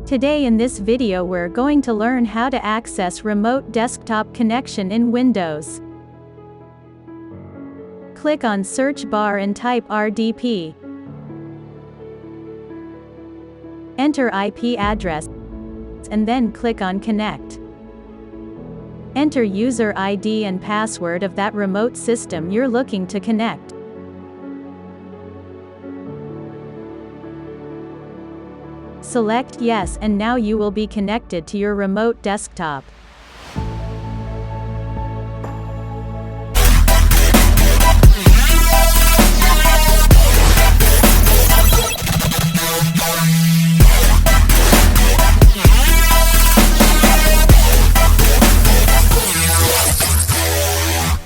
Today in this video we're going to learn how to access remote desktop connection in Windows. Click on search bar and type RDP. Enter IP address and then click on connect. Enter user ID and password of that remote system you're looking to connect. Select yes and now you will be connected to your remote desktop.